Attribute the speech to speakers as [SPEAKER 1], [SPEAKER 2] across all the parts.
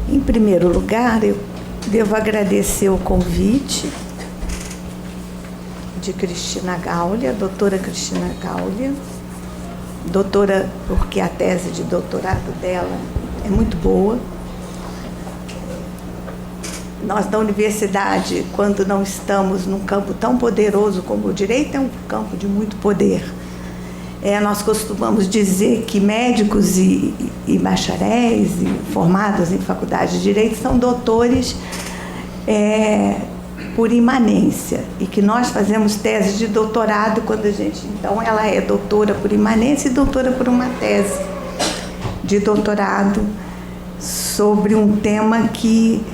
[SPEAKER 1] Em primeiro lugar, eu devo agradecer o convite de Cristina Gaulia, doutora Cristina Gaulia, doutora porque a tese de doutorado dela é muito boa. Nós da universidade, quando não estamos num campo tão poderoso como o direito, é um campo de muito poder. Nós costumamos dizer que médicos e bacharéis e formados em faculdade de direito são doutores por imanência, e que nós fazemos tese de doutorado quando a gente... Então, ela é doutora por imanência e doutora por uma tese de doutorado sobre um tema que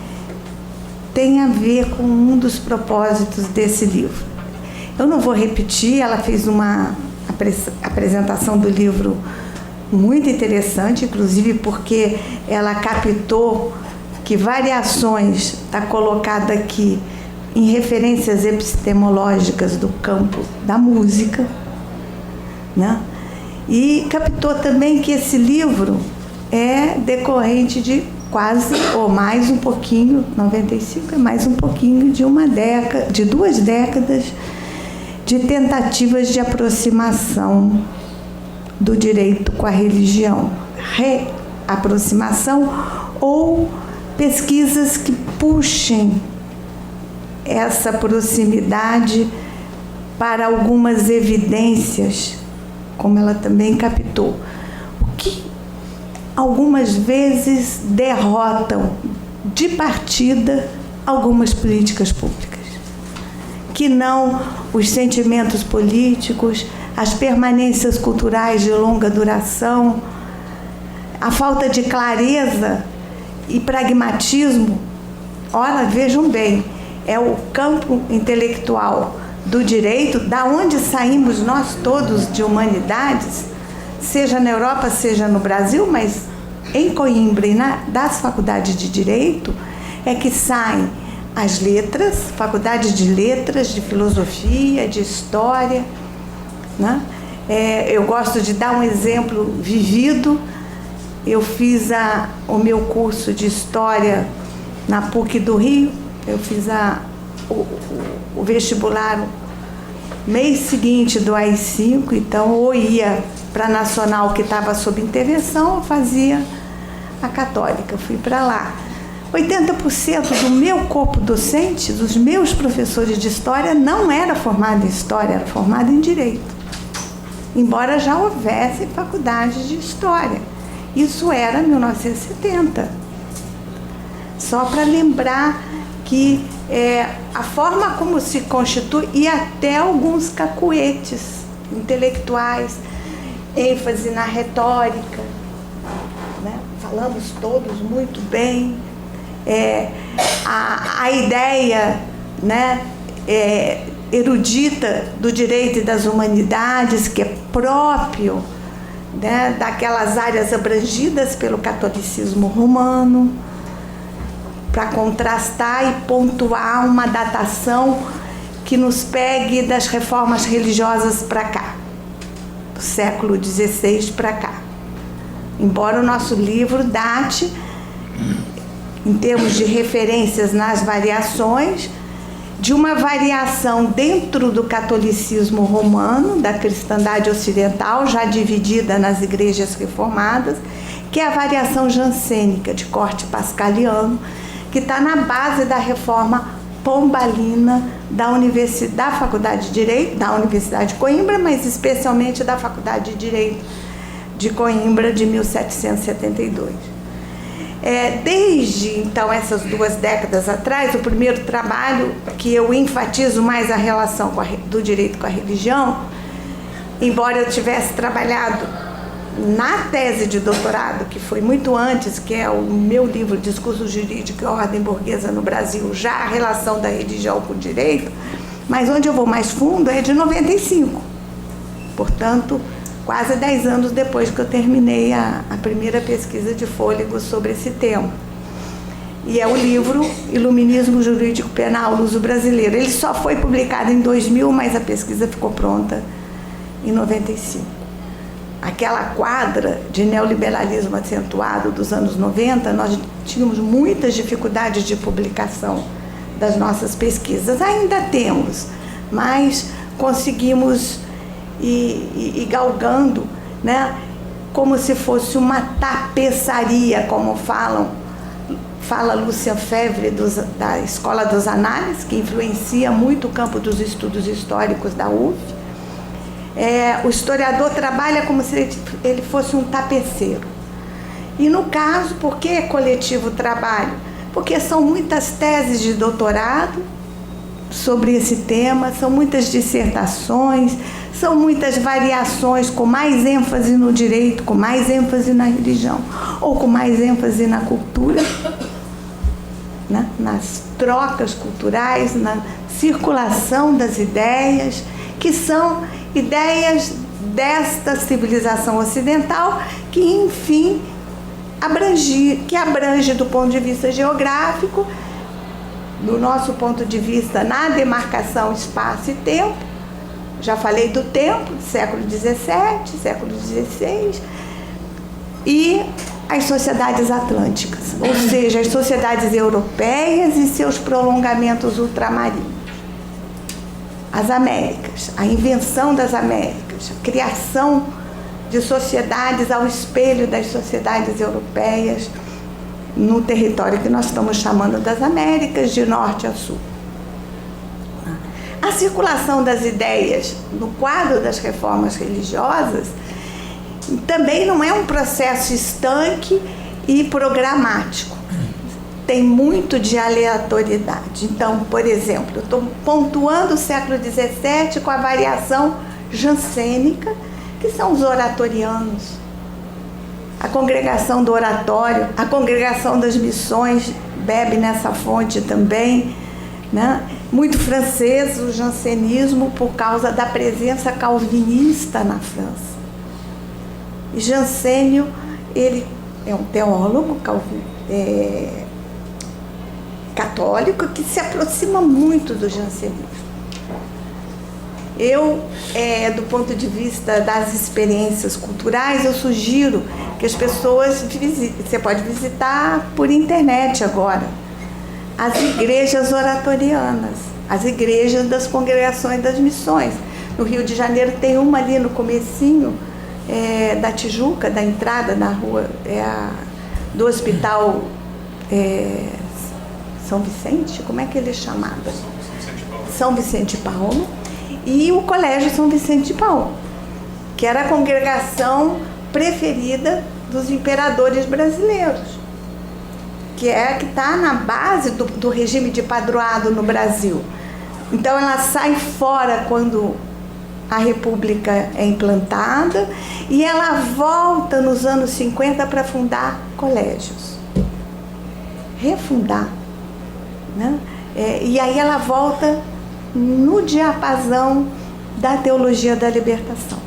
[SPEAKER 1] tem a ver com um dos propósitos desse livro. Eu não vou repetir, ela fez uma apresentação do livro muito interessante, inclusive porque ela captou que variações, está colocada aqui, em referências epistemológicas do campo da música, né? E captou também que esse livro é decorrente de quase, ou mais um pouquinho, 95 é mais um pouquinho de uma década, de 2 décadas de tentativas de aproximação do direito com a religião, reaproximação ou pesquisas que puxem essa proximidade para algumas evidências, como ela também captou, o que algumas vezes derrotam de partida algumas políticas públicas, que não os sentimentos políticos, as permanências culturais de longa duração, a falta de clareza e pragmatismo. Ora, vejam bem, é o campo intelectual do direito, da onde saímos nós todos de humanidades, seja na Europa, seja no Brasil, mas em Coimbra e das faculdades de direito, é que saem as letras, faculdades de letras, de filosofia, de história, né? Eu gosto de dar um exemplo vivido. Eu fiz o meu curso de História na PUC do Rio. Eu fiz o vestibular mês seguinte do AI-5, então ou ia para a Nacional, que estava sob intervenção, ou fazia a Católica. Eu fui para lá. 80% do meu corpo docente, dos meus professores de História, não era formado em História, era formado em Direito, embora já houvesse faculdade de História. Isso era 1970. Só para lembrar que a forma como se constitui, e até alguns cacuetes intelectuais, ênfase na retórica, né? Falamos todos muito bem, a ideia, né, erudita do direito e das humanidades, que é próprio, né, daquelas áreas abrangidas pelo catolicismo romano, para contrastar e pontuar uma datação que nos pegue das reformas religiosas para cá, do século XVI para cá. Embora o nosso livro date, em termos de referências nas variações, de uma variação dentro do catolicismo romano, da cristandade ocidental, já dividida nas igrejas reformadas, que é a variação jansênica, de corte pascaliano, que está na base da reforma pombalina da Faculdade de Direito, da Universidade de Coimbra, mas especialmente da Faculdade de Direito de Coimbra, de 1772. Desde, então, essas 2 décadas atrás, o primeiro trabalho que eu enfatizo mais a relação do direito com a religião, embora eu tivesse trabalhado na tese de doutorado, que foi muito antes, que é o meu livro Discurso Jurídico e Ordem Burguesa no Brasil, já a relação da religião com o direito, mas onde eu vou mais fundo é de 95. Portanto, quase 10 anos depois que eu terminei a primeira pesquisa de fôlego sobre esse tema. E é o livro Iluminismo Jurídico Penal Luso-Brasileiro. Ele só foi publicado em 2000, mas a pesquisa ficou pronta em 95. Aquela quadra de neoliberalismo acentuado dos anos 90, nós tínhamos muitas dificuldades de publicação das nossas pesquisas. Ainda temos, mas conseguimos ir galgando, né, como se fosse uma tapeçaria, como fala Lúcia Febvre, da Escola dos Análises, que influencia muito o campo dos estudos históricos da UF. O historiador trabalha como se ele fosse um tapeceiro. E no caso, por que coletivo trabalho? Porque são muitas teses de doutorado sobre esse tema, são muitas dissertações, são muitas variações com mais ênfase no direito, com mais ênfase na religião, ou com mais ênfase na cultura, né? Nas trocas culturais, na circulação das ideias, que são ideias desta civilização ocidental, que, enfim, abrange do ponto de vista geográfico, do nosso ponto de vista na demarcação espaço e tempo. Já falei do tempo, século XVII, século XVI, e as sociedades atlânticas, ou seja, as sociedades europeias e seus prolongamentos ultramarinos. As Américas, a invenção das Américas, a criação de sociedades ao espelho das sociedades europeias no território que nós estamos chamando das Américas, de norte a sul. A circulação das ideias no quadro das reformas religiosas também não é um processo estanque e programático. Tem muito de aleatoriedade. Então, por exemplo, eu estou pontuando o século XVII com a variação jansênica, que são os oratorianos, a congregação do oratório, a congregação das missões bebe nessa fonte também, né? Muito francês, o jansenismo, por causa da presença calvinista na França. E Jansênio, ele é um teólogo católico que se aproxima muito do jansenismo. Eu, do ponto de vista das experiências culturais, eu sugiro que as pessoas visitem, você pode visitar por internet agora, as igrejas oratorianas, as igrejas das congregações das missões. No Rio de Janeiro tem uma ali no comecinho da Tijuca, da entrada na rua do Hospital São Vicente, como é que ele é chamado? São Vicente de Paulo. E o Colégio São Vicente de Paulo, que era a congregação preferida dos imperadores brasileiros, que está na base do regime de padroado no Brasil. Então ela sai fora quando a República é implantada e ela volta nos anos 50 para fundar colégios, refundar, né? E aí ela volta no diapasão da teologia da libertação,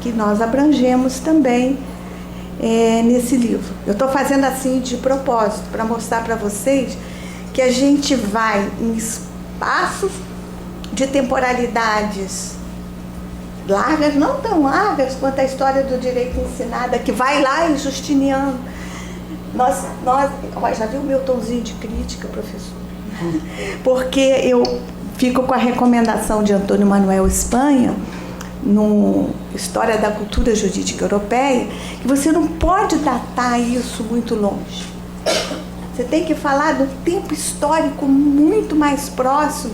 [SPEAKER 1] que nós abrangemos também nesse livro. Eu estou fazendo assim de propósito, para mostrar para vocês que a gente vai em espaços de temporalidades largas, não tão largas quanto a história do direito ensinada, que vai lá em Justiniano. Já viu o meu tomzinho de crítica, professor? Porque eu fico com a recomendação de Antônio Manuel Espanha, no História da Cultura Jurídica Europeia, que você não pode datar isso muito longe. Você tem que falar do tempo histórico muito mais próximo,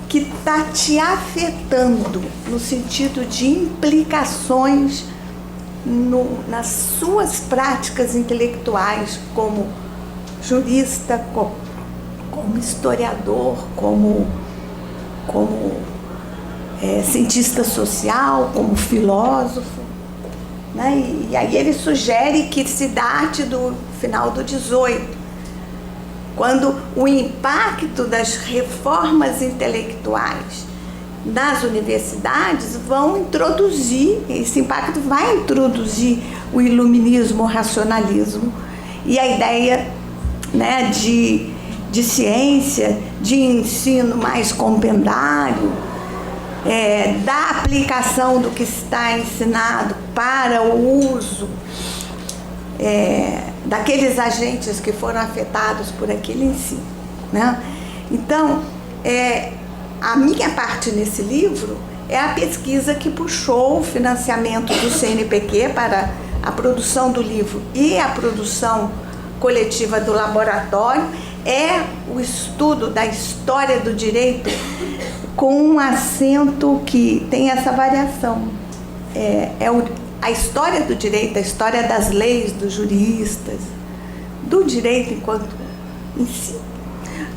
[SPEAKER 1] que está te afetando no sentido de implicações nas suas práticas intelectuais como jurista, como historiador, como cientista social, como filósofo, né? E aí ele sugere que se date do final do 18, quando o impacto das reformas intelectuais nas universidades vão introduzir, esse impacto vai introduzir o iluminismo, o racionalismo e a ideia, né, de ciência, de ensino mais compendário, da aplicação do que está ensinado para o uso daqueles agentes que foram afetados por aquele ensino, né? Então, a minha parte nesse livro é a pesquisa que puxou o financiamento do CNPq para a produção do livro e a produção coletiva do laboratório, é o estudo da história do direito com um acento que tem essa variação. A história do direito, a história das leis, dos juristas, do direito enquanto em si,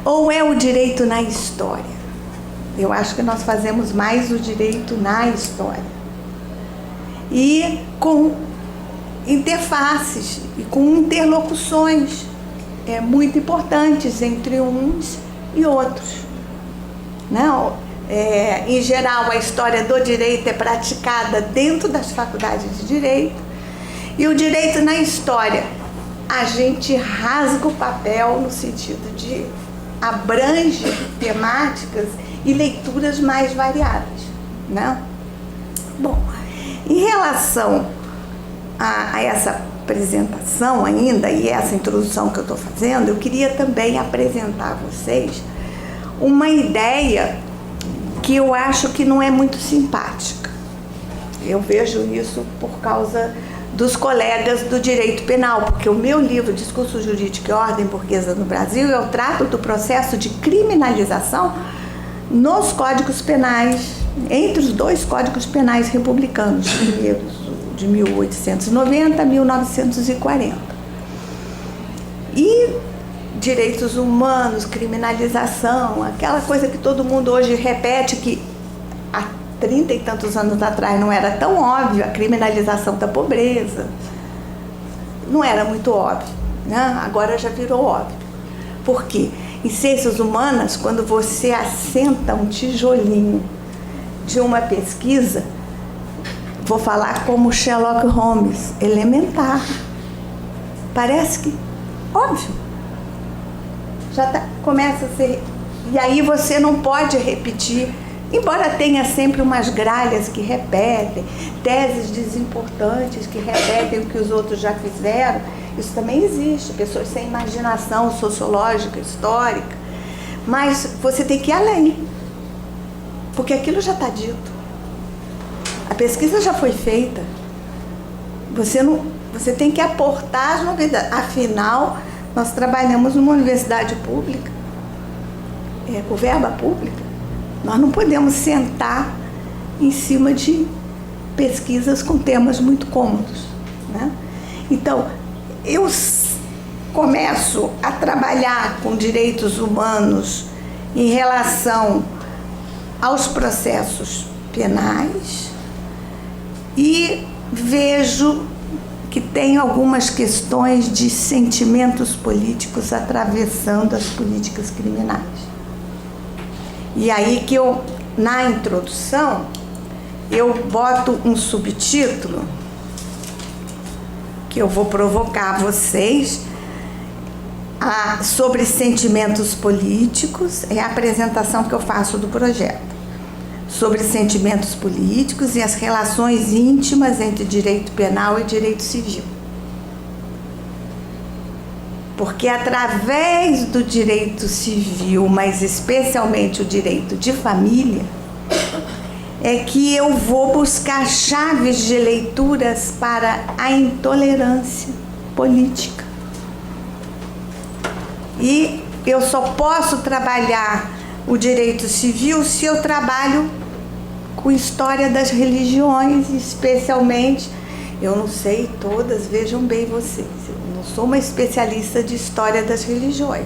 [SPEAKER 1] ou é o direito na história? Eu acho que nós fazemos mais o direito na história. E com interfaces e com interlocuções muito importantes entre uns e outros. Não, em geral, a história do direito é praticada dentro das faculdades de direito, e o direito na história, a gente rasga o papel no sentido de abrange temáticas e leituras mais variadas, né? Bom, em relação a essa apresentação ainda, e essa introdução que eu estou fazendo, eu queria também apresentar a vocês uma ideia que eu acho que não é muito simpática. Eu vejo isso por causa dos colegas do direito penal, porque o meu livro, Discurso Jurídico e Ordem Burguesa no Brasil, eu trato do processo de criminalização nos códigos penais, entre os dois códigos penais republicanos, primeiros, de 1890 a 1940. E direitos humanos, criminalização, aquela coisa que todo mundo hoje repete, que há 30 e tantos anos atrás não era tão óbvio, a criminalização da pobreza. Não era muito óbvio, né? Agora já virou óbvio. Por quê? Em ciências humanas, quando você assenta um tijolinho de uma pesquisa, vou falar como Sherlock Holmes, elementar. Parece que óbvio. Começa a ser. E aí você não pode repetir, embora tenha sempre umas gralhas que repetem, teses desimportantes que repetem o que os outros já fizeram. Isso também existe, pessoas sem imaginação sociológica, histórica, mas você tem que ir além, porque aquilo já está dito, a pesquisa já foi feita, você tem que aportar as novidades. Afinal, nós trabalhamos numa universidade pública, com verba pública, nós não podemos sentar em cima de pesquisas com temas muito cômodos, né? Então, eu começo a trabalhar com direitos humanos em relação aos processos penais e vejo que tem algumas questões de sentimentos políticos atravessando as políticas criminais. E aí que eu, na introdução, eu boto um subtítulo que eu vou provocar vocês sobre sentimentos políticos, é a apresentação que eu faço do projeto, sobre sentimentos políticos e as relações íntimas entre direito penal e direito civil. Porque através do direito civil, mas especialmente o direito de família, é que eu vou buscar chaves de leituras para a intolerância política. E eu só posso trabalhar o direito civil se eu trabalho com história das religiões, especialmente, eu não sei todas, vejam bem vocês, eu não sou uma especialista de história das religiões.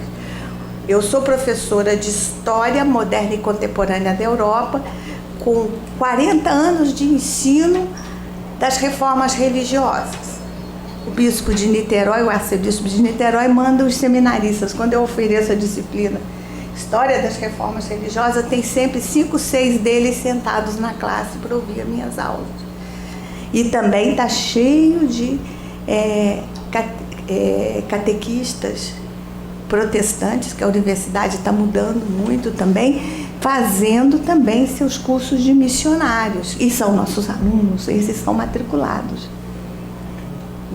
[SPEAKER 1] Eu sou professora de História Moderna e Contemporânea da Europa, com 40 anos de ensino das reformas religiosas. O bispo de Niterói, o arcebispo de Niterói, manda os seminaristas, quando eu ofereço a disciplina História das Reformas Religiosas, tem sempre 5, 6 deles sentados na classe para ouvir as minhas aulas. E também está cheio de catequistas protestantes, que a universidade está mudando muito também, fazendo também seus cursos de missionários. E são nossos alunos, esses são matriculados.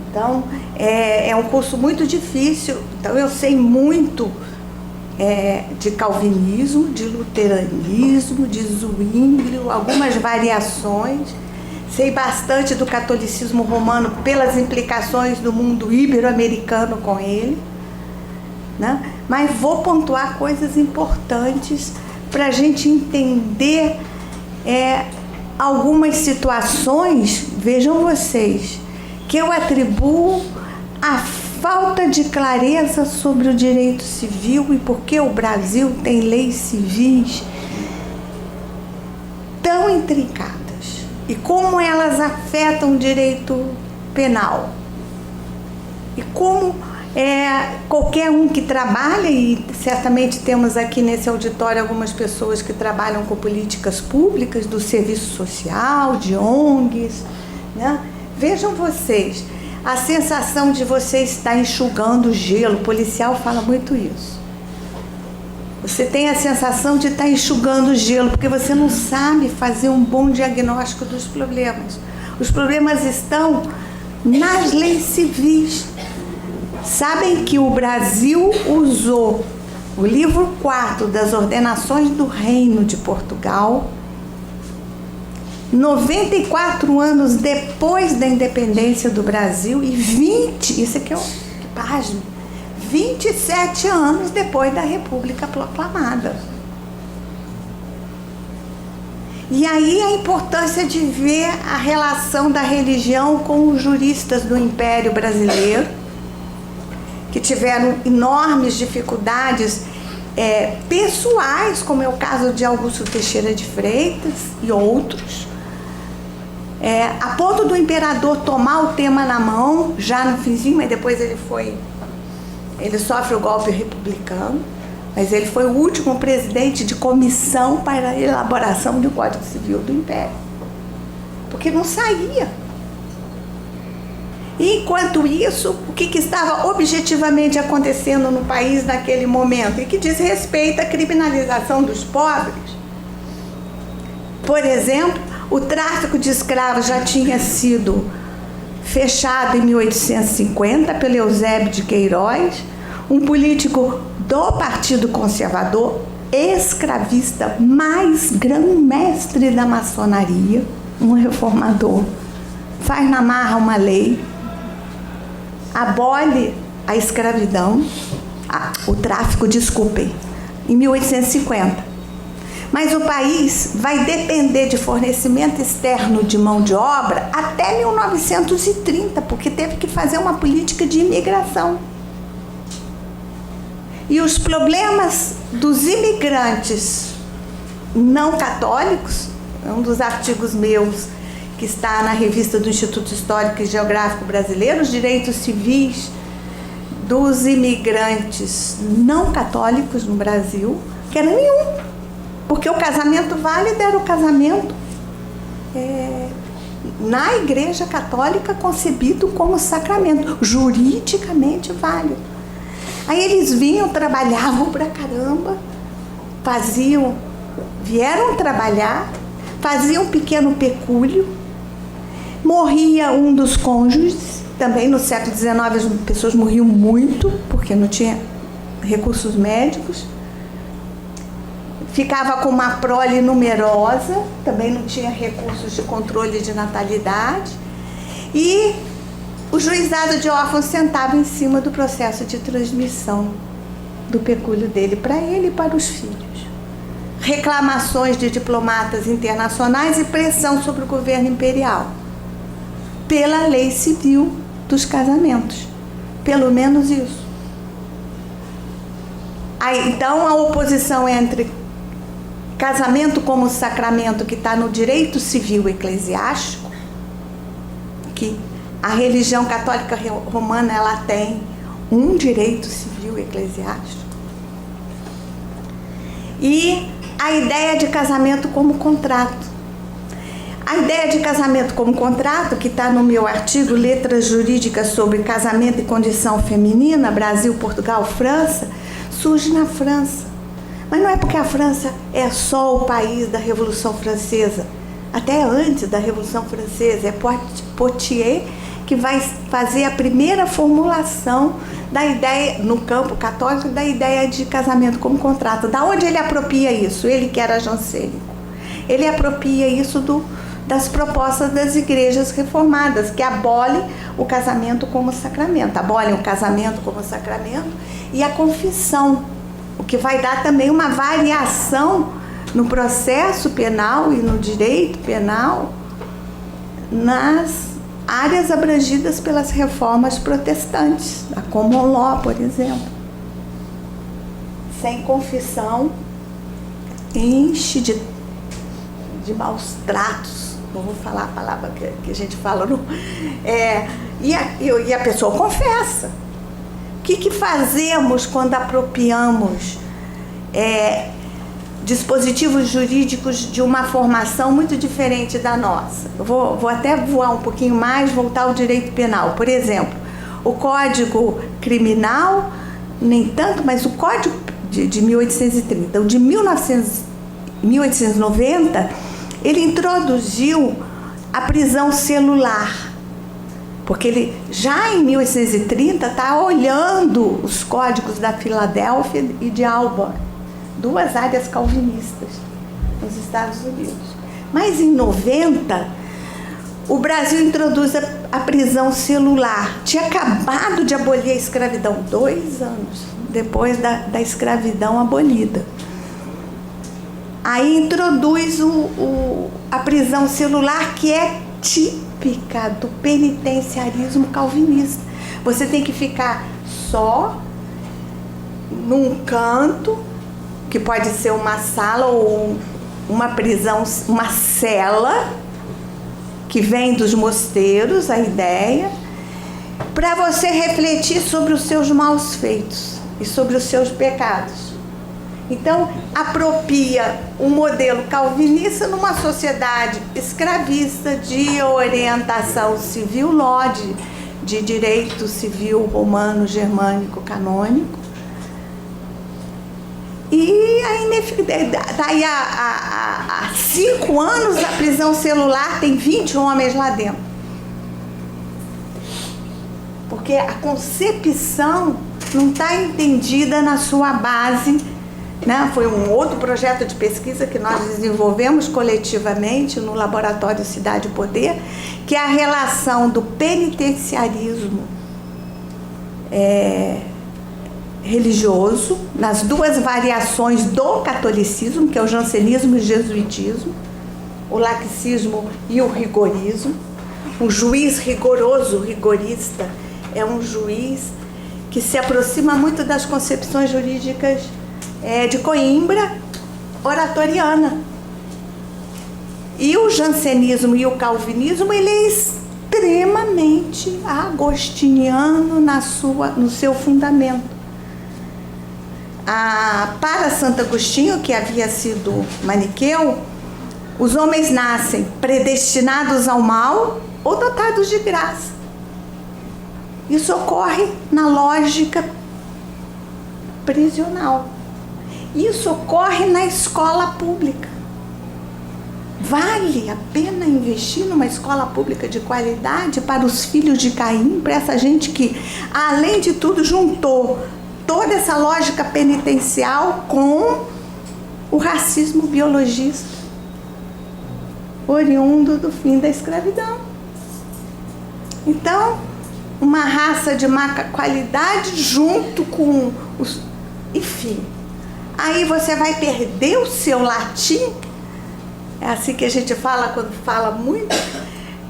[SPEAKER 1] Então, é um curso muito difícil. Então, eu sei muito de calvinismo, de luteranismo, de Zwinglio, algumas variações. Sei bastante do catolicismo romano pelas implicações do mundo ibero-americano com ele, né? Mas vou pontuar coisas importantes para a gente entender algumas situações, vejam vocês, que eu atribuo à falta de clareza sobre o direito civil e porque o Brasil tem leis civis tão intrincadas e como elas afetam o direito penal. E como qualquer um que trabalha, e certamente temos aqui nesse auditório algumas pessoas que trabalham com políticas públicas, do serviço social, de ONGs, né? Vejam vocês, a sensação de você estar enxugando gelo, o policial fala muito isso. Você tem a sensação de estar enxugando gelo, porque você não sabe fazer um bom diagnóstico dos problemas. Os problemas estão nas leis civis. Sabem que o Brasil usou o livro 4 das Ordenações do Reino de Portugal, 94 anos depois da independência do Brasil, e 27 anos depois da República proclamada. E aí a importância de ver a relação da religião com os juristas do Império Brasileiro, que tiveram enormes dificuldades pessoais, como é o caso de Augusto Teixeira de Freitas e outros, a ponto do imperador tomar o tema na mão, já no finzinho, mas depois ele sofre o golpe republicano, mas ele foi o último presidente de comissão para a elaboração do Código Civil do Império, porque não saía. E enquanto isso, o que estava objetivamente acontecendo no país naquele momento, e que diz respeito à criminalização dos pobres? Por exemplo, o tráfico de escravos já tinha sido fechado em 1850 pelo Eusébio de Queiroz, um político do Partido Conservador, escravista, mais grão-mestre da maçonaria, um reformador. Faz na marra uma lei, abole a escravidão, o tráfico, desculpem, em 1850. Mas o país vai depender de fornecimento externo de mão de obra até 1930, porque teve que fazer uma política de imigração. E os problemas dos imigrantes não católicos, é um dos artigos meus que está na revista do Instituto Histórico e Geográfico Brasileiro, os direitos civis dos imigrantes não católicos no Brasil, que era nenhum. Porque o casamento válido era o casamento na Igreja Católica concebido como sacramento, juridicamente válido. Aí eles vinham, trabalhavam pra caramba, vieram trabalhar, faziam um pequeno pecúlio, morria um dos cônjuges, também no século XIX as pessoas morriam muito, porque não tinha recursos médicos, ficava com uma prole numerosa, também não tinha recursos de controle de natalidade, e o juizado de órfãos sentava em cima do processo de transmissão do pecúlio dele para ele e para os filhos. Reclamações de diplomatas internacionais e pressão sobre o governo imperial pela lei civil dos casamentos, pelo menos isso. Aí, então, a oposição entre casamento como sacramento, que está no direito civil eclesiástico, que a religião católica romana ela tem um direito civil eclesiástico, e a ideia de casamento como contrato. A ideia de casamento como contrato, que está no meu artigo Letras Jurídicas sobre Casamento e Condição Feminina, Brasil, Portugal, França, surge na França. Mas não é porque a França é só o país da Revolução Francesa. Até antes da Revolução Francesa, é Poitiers que vai fazer a primeira formulação da ideia, no campo católico, da ideia de casamento como contrato. Da onde ele apropria isso? Ele que era jancênico. Ele apropria isso das propostas das igrejas reformadas, que abolem o casamento como sacramento. Abolem o casamento como sacramento e a confissão, o que vai dar também uma variação no processo penal e no direito penal nas áreas abrangidas pelas reformas protestantes, a common law, por exemplo. Sem confissão, enche de maus tratos. Não vou falar a palavra que a gente fala. E a pessoa confessa. O que fazemos quando apropriamos dispositivos jurídicos de uma formação muito diferente da nossa? Eu vou até voar um pouquinho mais, voltar ao direito penal. Por exemplo, o Código Criminal, nem tanto, mas o Código de 1830, o de 1890, ele introduziu a prisão celular, porque ele já em 1830 está olhando os códigos da Filadélfia e de Auburn, duas áreas calvinistas nos Estados Unidos. Mas em 90, o Brasil introduz a prisão celular. Tinha acabado de abolir a escravidão, 2 anos depois da escravidão abolida. Aí introduz a prisão celular, que é típica do penitenciarismo calvinista. Você tem que ficar só num canto, que pode ser uma sala ou uma prisão, uma cela, que vem dos mosteiros, a ideia, para você refletir sobre os seus maus feitos e sobre os seus pecados. Então, apropria o modelo calvinista numa sociedade escravista de orientação civil law, de direito civil romano, germânico, canônico. E daí há 5 anos a prisão celular tem 20 homens lá dentro. Porque a concepção não está entendida na sua base, né? Foi um outro projeto de pesquisa que nós desenvolvemos coletivamente no Laboratório Cidade e Poder, que é a relação do penitenciarismo religioso, nas duas variações do catolicismo, que é o jansenismo e o jesuitismo, o laxicismo e o rigorismo. Um juiz rigoroso, rigorista, é um juiz que se aproxima muito das concepções jurídicas de Coimbra, oratoriana. E o jansenismo e o calvinismo, ele é extremamente agostiniano no seu fundamento. Para Santo Agostinho, que havia sido maniqueu, os homens nascem predestinados ao mal ou dotados de graça. Isso ocorre na lógica prisional. Isso ocorre na escola pública. Vale a pena investir numa escola pública de qualidade para os filhos de Caim, para essa gente que, além de tudo, juntou toda essa lógica penitencial com o racismo biologista, oriundo do fim da escravidão. Então, uma raça de má qualidade junto com os... Enfim, aí você vai perder o seu latim, é assim que a gente fala quando fala muito,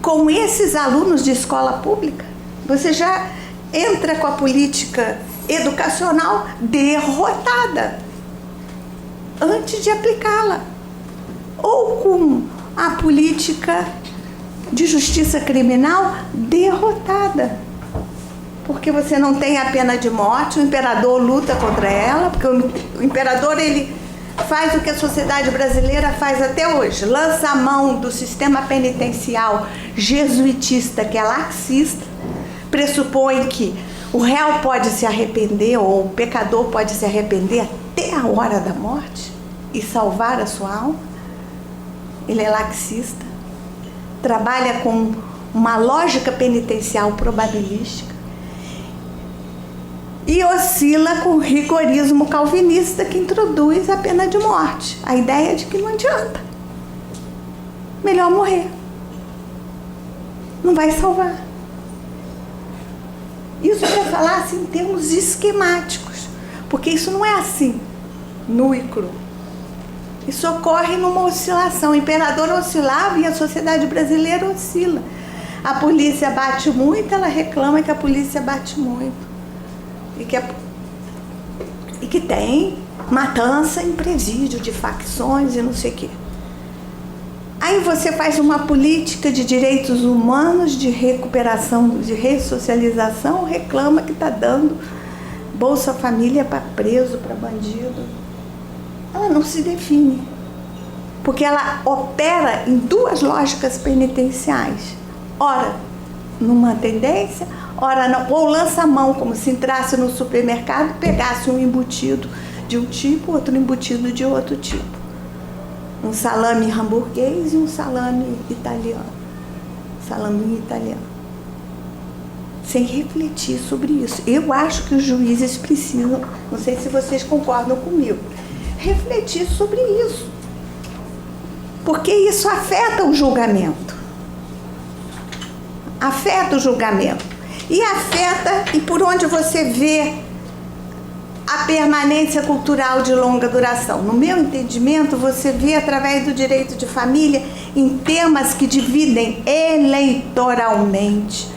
[SPEAKER 1] com esses alunos de escola pública. Você já entra com a política educacional derrotada antes de aplicá-la, ou com a política de justiça criminal derrotada, porque você não tem a pena de morte. O imperador luta contra ela, porque o imperador, ele faz o que a sociedade brasileira faz até hoje, lança a mão do sistema penitencial jesuitista, que é laxista, pressupõe que o réu pode se arrepender, ou o pecador pode se arrepender até a hora da morte e salvar a sua alma. Ele é laxista, trabalha com uma lógica penitencial probabilística e oscila com o rigorismo calvinista, que introduz a pena de morte. A ideia de que não adianta, melhor morrer, não vai salvar. Isso para falar assim, em termos esquemáticos, porque isso não é assim, nu e cru. Isso ocorre numa oscilação. O imperador oscilava e a sociedade brasileira oscila. A polícia bate muito, ela reclama que a polícia bate muito. E que tem matança em presídio de facções e não sei o quê. Aí você faz uma política de direitos humanos, de recuperação, de ressocialização, reclama que está dando Bolsa Família para preso, para bandido. Ela não se define, porque ela opera em duas lógicas penitenciais. Ora, numa tendência, ora não, ou lança a mão, como se entrasse no supermercado, pegasse um embutido de um tipo, outro embutido de outro tipo. Um salame hamburguês e um salame italiano. Salaminho italiano. Sem refletir sobre isso. Eu acho que os juízes precisam, não sei se vocês concordam comigo, refletir sobre isso. Porque isso afeta o julgamento. Afeta o julgamento. E afeta, e por onde você vê a permanência cultural de longa duração. No meu entendimento, você vê através do direito de família em temas que dividem eleitoralmente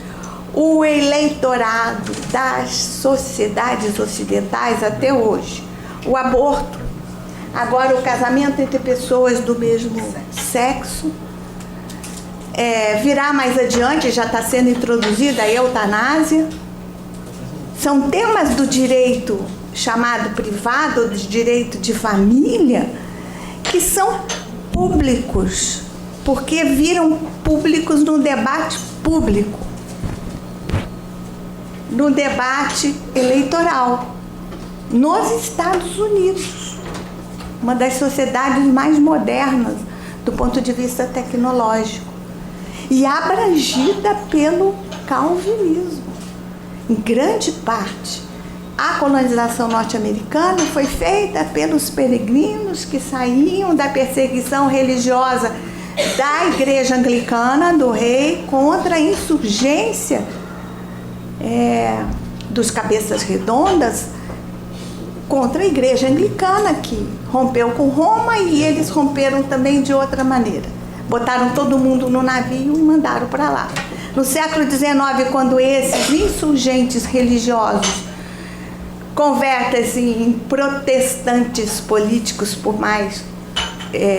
[SPEAKER 1] o eleitorado das sociedades ocidentais até hoje. O aborto, agora o casamento entre pessoas do mesmo sexo, virá mais adiante, já está sendo introduzida a eutanásia. São temas do direito chamado privado, de direito de família, que são públicos, porque viram públicos no debate público, no debate eleitoral, nos Estados Unidos, uma das sociedades mais modernas do ponto de vista tecnológico, e abrangida pelo calvinismo, em grande parte. A colonização norte-americana foi feita pelos peregrinos que saíam da perseguição religiosa da igreja anglicana, do rei, contra a insurgência dos cabeças redondas, contra a igreja anglicana, que rompeu com Roma, e eles romperam também de outra maneira. Botaram todo mundo no navio e mandaram para lá. No século XIX, quando esses insurgentes religiosos convertem-se em protestantes políticos por mais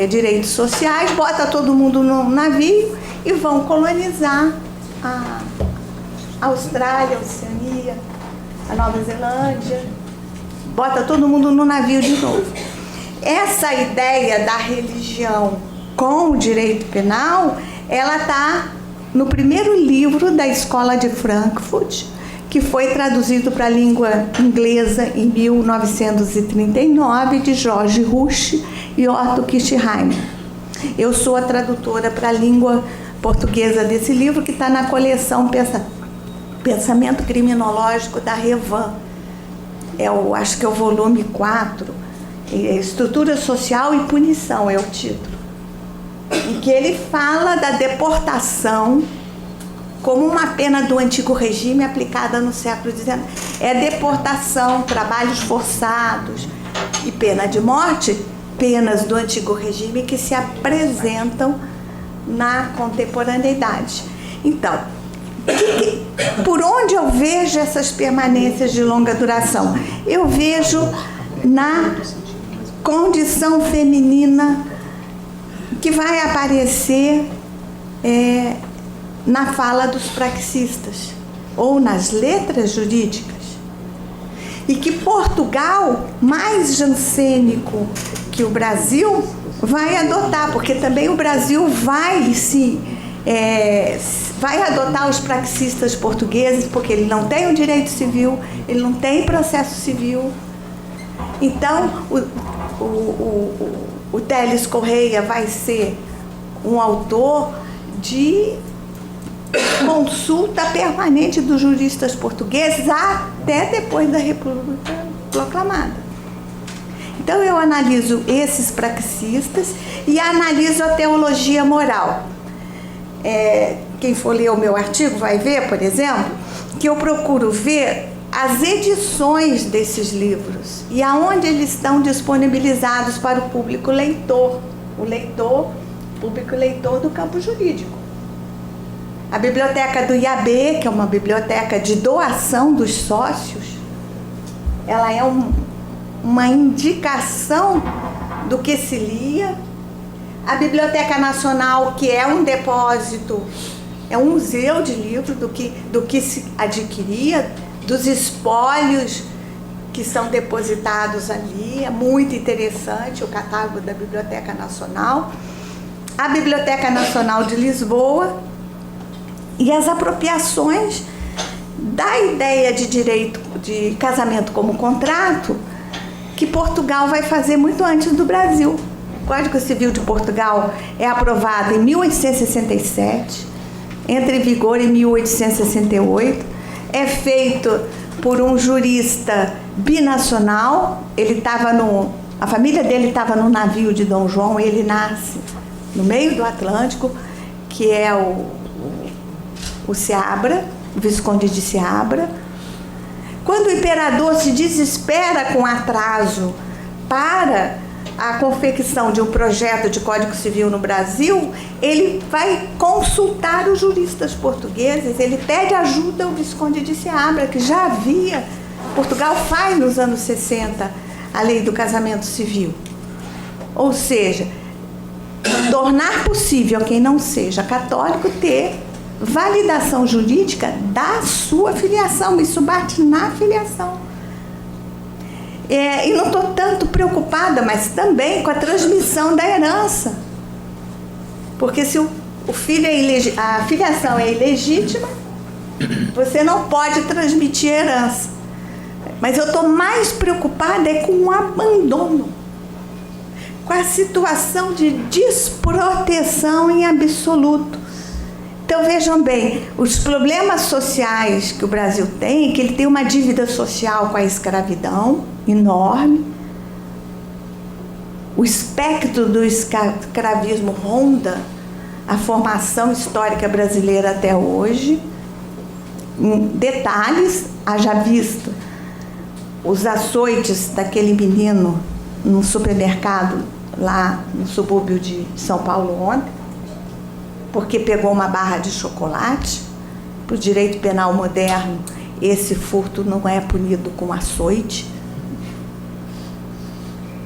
[SPEAKER 1] direitos sociais, bota todo mundo no navio e vão colonizar a Austrália, a Oceania, a Nova Zelândia, bota todo mundo no navio de novo. Essa ideia da religião com o direito penal, ela está no primeiro livro da Escola de Frankfurt, que foi traduzido para a língua inglesa em 1939, de George Rush e Otto Kirchheimer. Eu sou a tradutora para a língua portuguesa desse livro, que está na coleção Pensamento Criminológico da Revan. Acho que é o volume 4, Estrutura Social e Punição é o título, em que ele fala da deportação como uma pena do antigo regime aplicada no século XIX. Deportação, trabalhos forçados e pena de morte, penas do antigo regime que se apresentam na contemporaneidade. Então, por onde eu vejo essas permanências de longa duração? Eu vejo na condição feminina que vai aparecer na fala dos praxistas, ou nas letras jurídicas. E que Portugal, mais jansênico que o Brasil vai adotar, porque também o Brasil vai adotar os praxistas portugueses, porque ele não tem o direito civil, ele não tem processo civil. Então, o Teles Correia vai ser um autor de consulta permanente dos juristas portugueses até depois da República proclamada. Então, eu analiso esses praxistas e analiso a teologia moral. Quem for ler o meu artigo vai ver, por exemplo, que eu procuro ver as edições desses livros e aonde eles estão disponibilizados para o público leitor, público leitor do campo jurídico. A biblioteca do IAB, que é uma biblioteca de doação dos sócios, ela é uma indicação do que se lia. A Biblioteca Nacional, que é um depósito, é um museu de livros do que se adquiria, dos espólios que são depositados ali. É muito interessante o catálogo da Biblioteca Nacional. A Biblioteca Nacional de Lisboa e as apropriações da ideia de direito de casamento como contrato que Portugal vai fazer muito antes do Brasil. O Código Civil de Portugal é aprovado em 1867, entra em vigor em 1868, é feito por um jurista binacional. A família dele estava no navio de Dom João, e ele nasce no meio do Atlântico, que é o Seabra, o Visconde de Seabra. Quando o imperador se desespera com atraso para a confecção de um projeto de Código Civil no Brasil, ele vai consultar os juristas portugueses, ele pede ajuda ao Visconde de Seabra, que já havia. Portugal faz nos anos 60 a lei do casamento civil. Ou seja, tornar possível a quem não seja católico ter validação jurídica da sua filiação, isso bate na filiação. E não estou tanto preocupada, mas também com a transmissão da herança. Porque se o filho a filiação é ilegítima, você não pode transmitir herança. Mas eu estou mais preocupada com o abandono, com a situação de desproteção em absoluto. Então, vejam bem, os problemas sociais que o Brasil tem, que ele tem uma dívida social com a escravidão enorme. O espectro do escravismo ronda a formação histórica brasileira até hoje. Em detalhes, haja visto os açoites daquele menino num supermercado lá no subúrbio de São Paulo ontem, porque pegou uma barra de chocolate. Para o direito penal moderno, esse furto não é punido com açoite.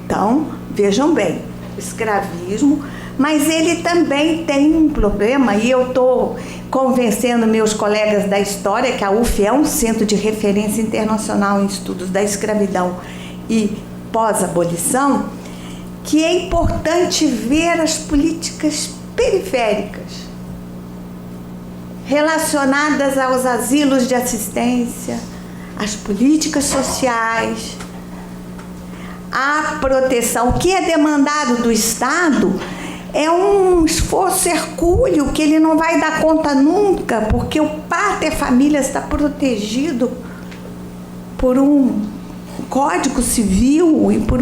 [SPEAKER 1] Então, vejam bem, escravismo, mas ele também tem um problema, e eu estou convencendo meus colegas da história, que a UF é um centro de referência internacional em estudos da escravidão e pós-abolição, que é importante ver as políticas periféricas relacionadas aos asilos de assistência, às políticas sociais, à proteção. O que é demandado do Estado é um esforço hercúleo que ele não vai dar conta nunca, porque o pátria família está protegido por um Código Civil e por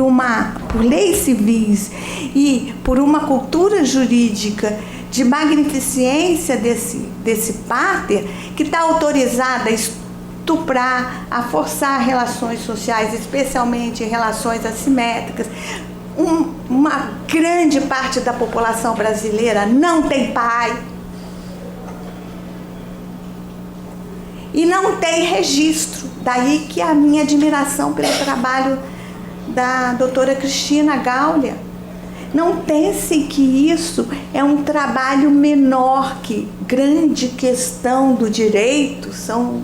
[SPEAKER 1] leis civis e por uma cultura jurídica de magnificência desse pátria, que está autorizada a estuprar, a forçar relações sociais, especialmente relações assimétricas. Uma grande parte da população brasileira não tem pai e não tem registro. Daí que a minha admiração pelo trabalho da doutora Cristina Gaulia. Não pensem que isso é um trabalho menor, que grande questão do direito são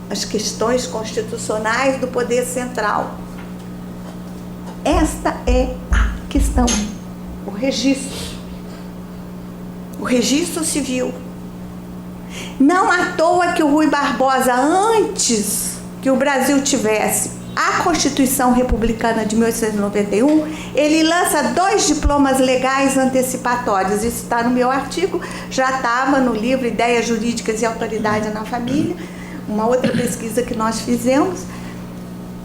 [SPEAKER 1] as questões constitucionais do poder central. Esta é a questão, o registro. O registro civil. Não à toa que o Rui Barbosa, antes que o Brasil tivesse a Constituição Republicana de 1891, ele lança 2 diplomas legais antecipatórios. Isso está no meu artigo, já estava no livro Ideias Jurídicas e Autoridade na Família, uma outra pesquisa que nós fizemos,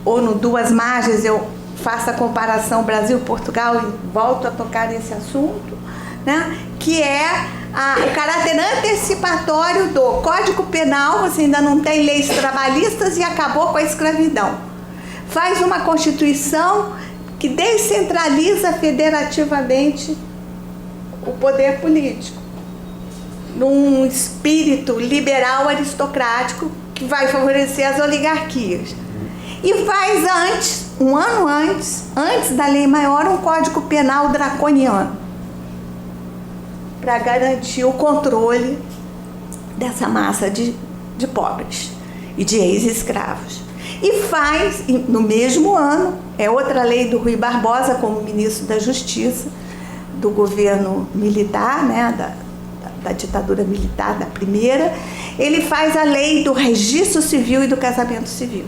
[SPEAKER 1] ou no Duas Margens eu faço a comparação Brasil-Portugal e volto a tocar nesse assunto, né? Que é o caráter antecipatório do Código Penal. Você ainda não tem leis trabalhistas e acabou com a escravidão. Faz uma Constituição que descentraliza federativamente o poder político, num espírito liberal aristocrático que vai favorecer as oligarquias. E faz antes, um ano antes da Lei Maior, um Código Penal draconiano, para garantir o controle dessa massa de pobres e de ex-escravos. E faz, no mesmo ano, é outra lei do Rui Barbosa, como ministro da Justiça, do governo militar, né, da ditadura militar, da primeira, ele faz a lei do registro civil e do casamento civil.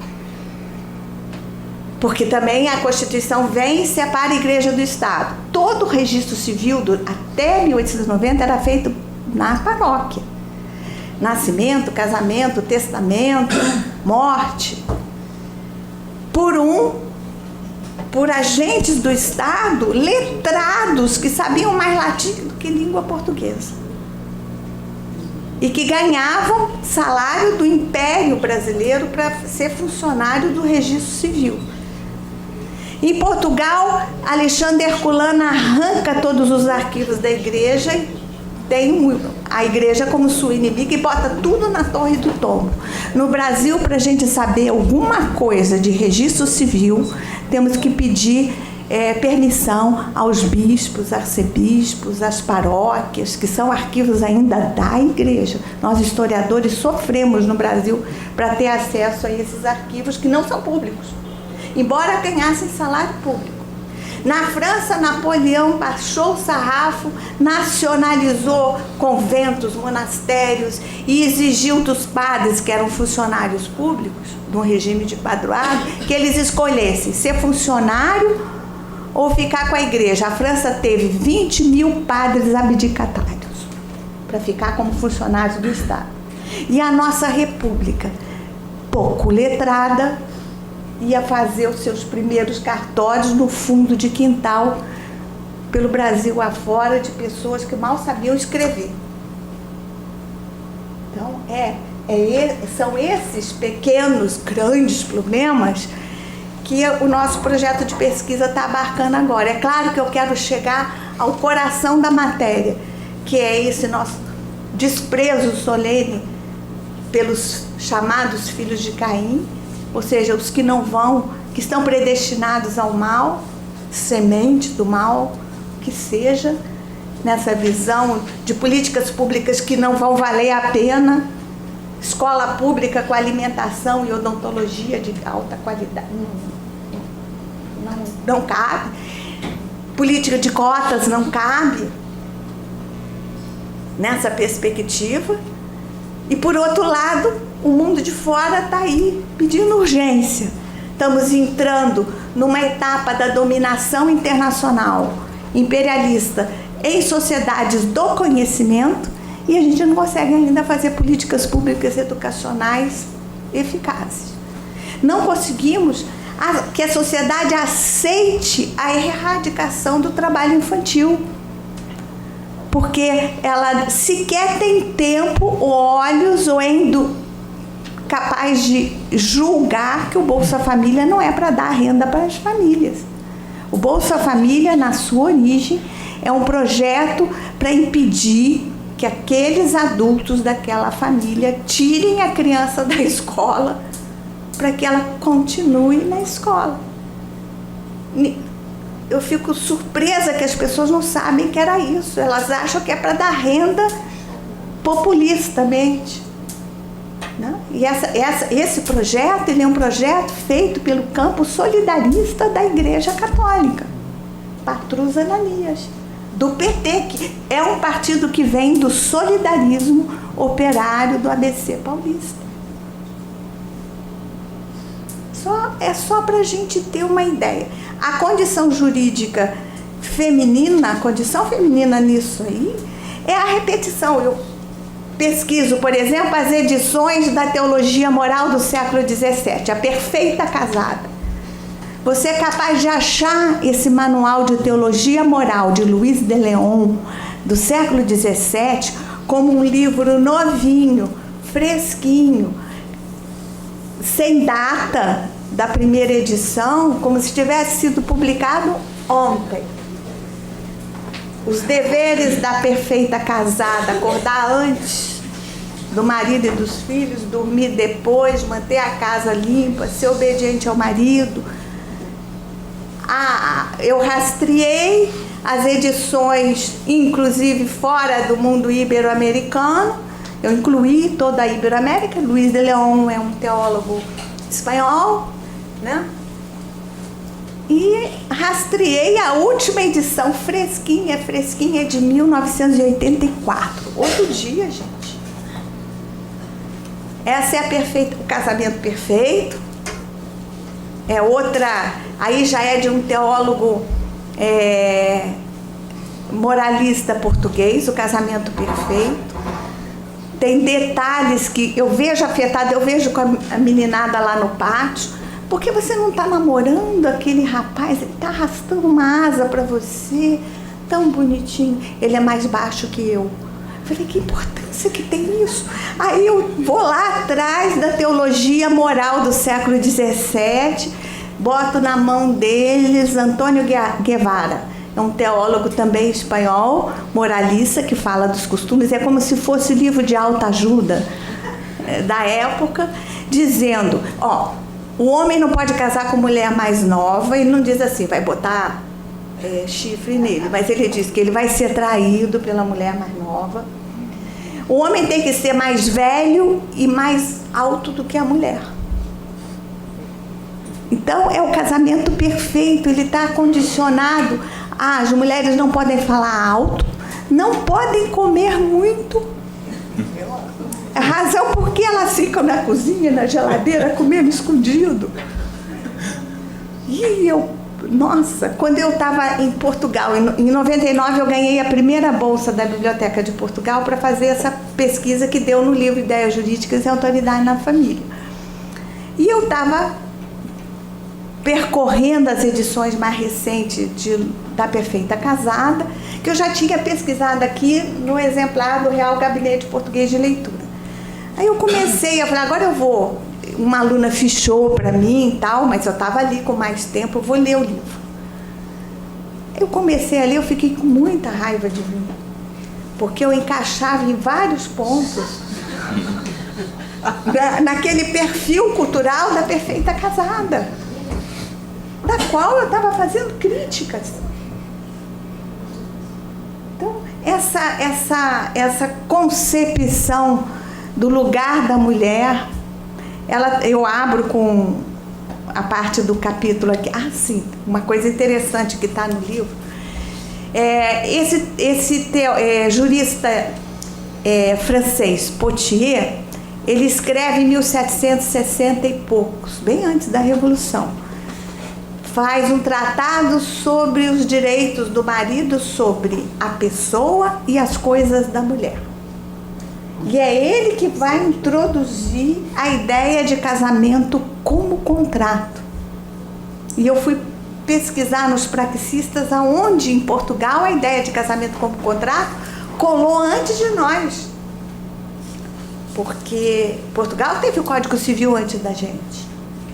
[SPEAKER 1] Porque também a Constituição vem e separa a Igreja do Estado. Todo o registro civil, até 1890, era feito na paróquia. Nascimento, casamento, testamento, morte. Por agentes do Estado, letrados, que sabiam mais latim do que língua portuguesa. E que ganhavam salário do Império Brasileiro para ser funcionário do registro civil. Em Portugal, Alexandre Herculano arranca todos os arquivos da igreja e tem a igreja como sua inimiga e bota tudo na Torre do Tombo. No Brasil, para a gente saber alguma coisa de registro civil, temos que pedir permissão aos bispos, arcebispos, às paróquias, que são arquivos ainda da igreja. Nós, historiadores, sofremos no Brasil para ter acesso a esses arquivos que não são públicos, embora ganhassem salário público. Na França, Napoleão baixou o sarrafo, nacionalizou conventos, monastérios e exigiu dos padres, que eram funcionários públicos, no regime de padroado, que eles escolhessem ser funcionário ou ficar com a igreja. A França teve 20 mil padres abdicatários para ficar como funcionários do Estado. E a nossa república, pouco letrada, ia fazer os seus primeiros cartórios no fundo de quintal, pelo Brasil afora, de pessoas que mal sabiam escrever. Então, são esses pequenos, grandes problemas que o nosso projeto de pesquisa está abarcando agora. É claro que eu quero chegar ao coração da matéria, que é esse nosso desprezo solene pelos chamados filhos de Caim, ou seja, os que não vão, que estão predestinados ao mal, semente do mal, que seja, nessa visão de políticas públicas que não vão valer a pena, escola pública com alimentação e odontologia de alta qualidade, não cabe, política de cotas não cabe nessa perspectiva. E, por outro lado, o mundo de fora está aí pedindo urgência. Estamos entrando numa etapa da dominação internacional imperialista em sociedades do conhecimento e a gente não consegue ainda fazer políticas públicas educacionais eficazes. Não conseguimos que a sociedade aceite a erradicação do trabalho infantil, porque ela sequer tem tempo, olhos ou capaz de julgar que o Bolsa Família não é para dar renda para as famílias. O Bolsa Família, na sua origem, é um projeto para impedir que aqueles adultos daquela família tirem a criança da escola para que ela continue na escola. Eu fico surpresa que as pessoas não sabem que era isso. Elas acham que é para dar renda populistamente. Né? E esse projeto, ele é um projeto feito pelo campo solidarista da Igreja Católica. Patrus Ananias, do PT, que é um partido que vem do solidarismo operário do ABC paulista. É só para a gente ter uma ideia. A condição jurídica feminina, a condição feminina nisso aí, é a repetição. Eu pesquiso, por exemplo, as edições da Teologia Moral do século XVII, a Perfeita Casada. Você é capaz de achar esse manual de teologia moral de Luís de Leon, do século XVII, como um livro novinho, fresquinho, sem data da primeira edição, como se tivesse sido publicado ontem. Os deveres da perfeita casada: acordar antes do marido e dos filhos, dormir depois, manter a casa limpa, ser obediente ao marido. Eu rastreei as edições, inclusive fora do mundo ibero-americano. Eu incluí toda a Iberoamérica. Luís de Leon é um teólogo espanhol, né? E rastreei a última edição, fresquinha de 1984. Outro dia, gente. Essa é o casamento perfeito. É outra, aí já é de um teólogo moralista português, o casamento perfeito. Tem detalhes que eu vejo afetado, eu vejo com a meninada lá no pátio. Por que você não está namorando aquele rapaz? Ele está arrastando uma asa para você, tão bonitinho. Ele é mais baixo que eu. Falei, que importância que tem isso? Aí eu vou lá atrás da teologia moral do século XVII, boto na mão deles Antônio Guevara. É um teólogo também espanhol, moralista, que fala dos costumes. É como se fosse livro de autoajuda da época, dizendo, o homem não pode casar com mulher mais nova. Ele não diz assim, vai botar chifre nele, mas ele diz que ele vai ser traído pela mulher mais nova. O homem tem que ser mais velho e mais alto do que a mulher. Então é o casamento perfeito, ele está condicionado. As mulheres não podem falar alto, não podem comer muito. A razão por que elas ficam na cozinha, na geladeira, comendo escondido. E nossa, quando eu estava em Portugal, em 99, eu ganhei a primeira bolsa da Biblioteca de Portugal para fazer essa pesquisa que deu no livro Ideias Jurídicas e Autoridade na Família. E eu estava percorrendo as edições mais recentes da Perfeita Casada, que eu já tinha pesquisado aqui no exemplar do Real Gabinete Português de Leitura. Aí eu comecei a falar, agora eu vou, uma aluna fichou para mim e tal, mas eu estava ali com mais tempo, eu vou ler o livro. Eu comecei a ler, eu fiquei com muita raiva de mim, porque eu encaixava em vários pontos naquele perfil cultural da Perfeita Casada, da qual eu estava fazendo críticas. Então, essa concepção do lugar da mulher, eu abro com a parte do capítulo aqui. Sim, uma coisa interessante que está no livro. Esse jurista francês, Potier, ele escreve em 1760 e poucos, bem antes da Revolução. Faz um tratado sobre os direitos do marido sobre a pessoa e as coisas da mulher. E é ele que vai introduzir a ideia de casamento como contrato. E eu fui pesquisar nos praxistas aonde em Portugal a ideia de casamento como contrato colou antes de nós. Porque Portugal teve o Código Civil antes da gente,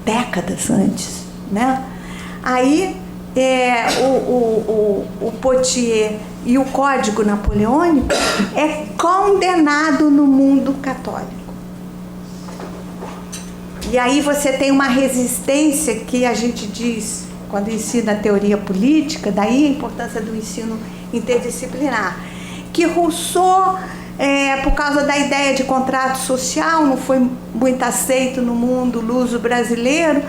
[SPEAKER 1] décadas antes, né? Aí o Potier e o Código Napoleônico é condenado no mundo católico. E aí você tem uma resistência que a gente diz, quando ensina a teoria política, daí a importância do ensino interdisciplinar, que Rousseau, por causa da ideia de contrato social, não foi muito aceito no mundo luso brasileiro.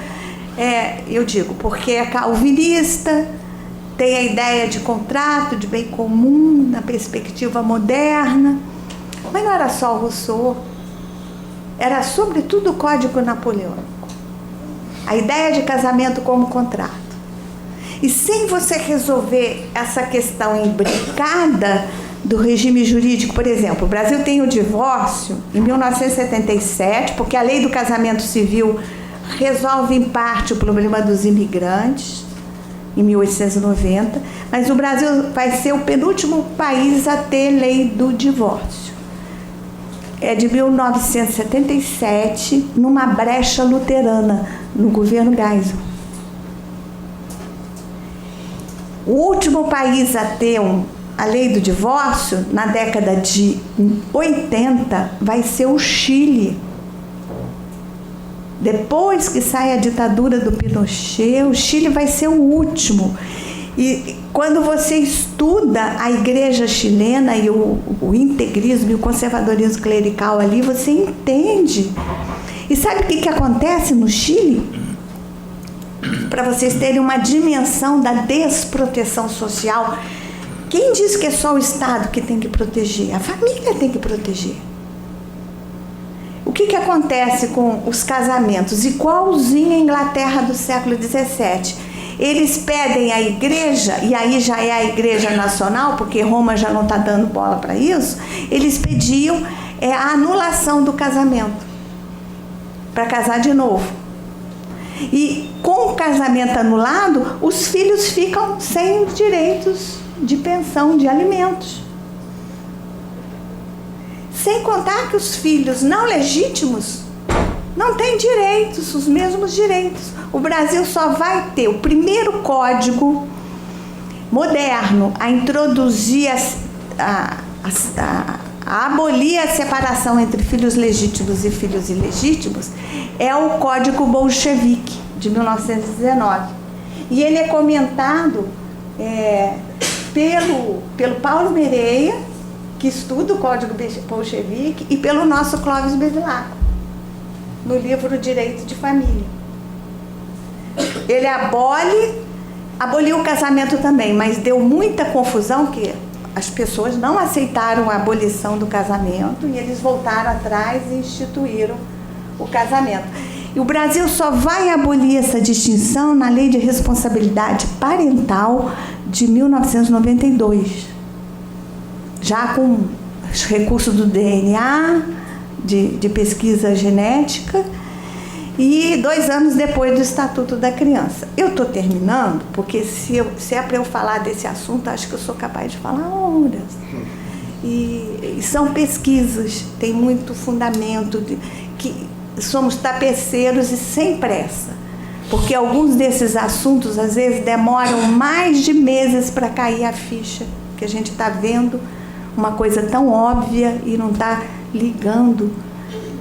[SPEAKER 1] Eu digo, porque é calvinista, tem a ideia de contrato, de bem comum, na perspectiva moderna. Mas não era só o Rousseau, era sobretudo o Código Napoleônico. A ideia de casamento como contrato. E sem você resolver essa questão imbricada do regime jurídico, por exemplo, o Brasil tem o divórcio em 1977, porque a lei do casamento civil resolve em parte o problema dos imigrantes, em 1890, mas o Brasil vai ser o penúltimo país a ter lei do divórcio. É de 1977, numa brecha luterana, no governo Geisel. O último país a ter a lei do divórcio, na década de 80, vai ser o Chile. Depois que sai a ditadura do Pinochet, o Chile vai ser o último. E quando você estuda a igreja chilena e o integrismo e o conservadorismo clerical ali, você entende. E sabe o que acontece no Chile? Para vocês terem uma dimensão da desproteção social. Quem diz que é só o Estado que tem que proteger? A família tem que proteger. O que acontece com os casamentos? Igualzinho à Inglaterra do século XVII. Eles pedem à igreja, e aí já é a igreja nacional, porque Roma já não está dando bola para isso, eles pediam a anulação do casamento, para casar de novo. E com o casamento anulado, os filhos ficam sem os direitos de pensão, de alimentos. Sem contar que os filhos não legítimos não têm direitos, os mesmos direitos. O Brasil só vai ter o primeiro código moderno a introduzir, a abolir a separação entre filhos legítimos e filhos ilegítimos, é o Código Bolchevique, de 1919. E ele é comentado pelo Paulo Mereia, que estuda o Código Bolchevique, e pelo nosso Clóvis Bevilacqua, no livro Direito de Família. Ele aboliu o casamento também, mas deu muita confusão, que as pessoas não aceitaram a abolição do casamento e eles voltaram atrás e instituíram o casamento. E o Brasil só vai abolir essa distinção na Lei de Responsabilidade Parental de 1992. Já com os recursos do DNA, de pesquisa genética, e 2 anos depois do Estatuto da Criança. Eu estou terminando, porque se é para eu falar desse assunto, acho que eu sou capaz de falar horas. E são pesquisas, tem muito fundamento, que somos tapeceiros e sem pressa, porque alguns desses assuntos, às vezes, demoram mais de meses para cair a ficha, que a gente está vendo uma coisa tão óbvia e não está ligando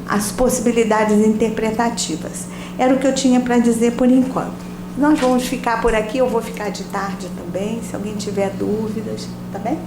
[SPEAKER 1] as possibilidades interpretativas. Era o que eu tinha para dizer por enquanto. Nós vamos ficar por aqui, eu vou ficar de tarde também, se alguém tiver dúvidas, tá bem?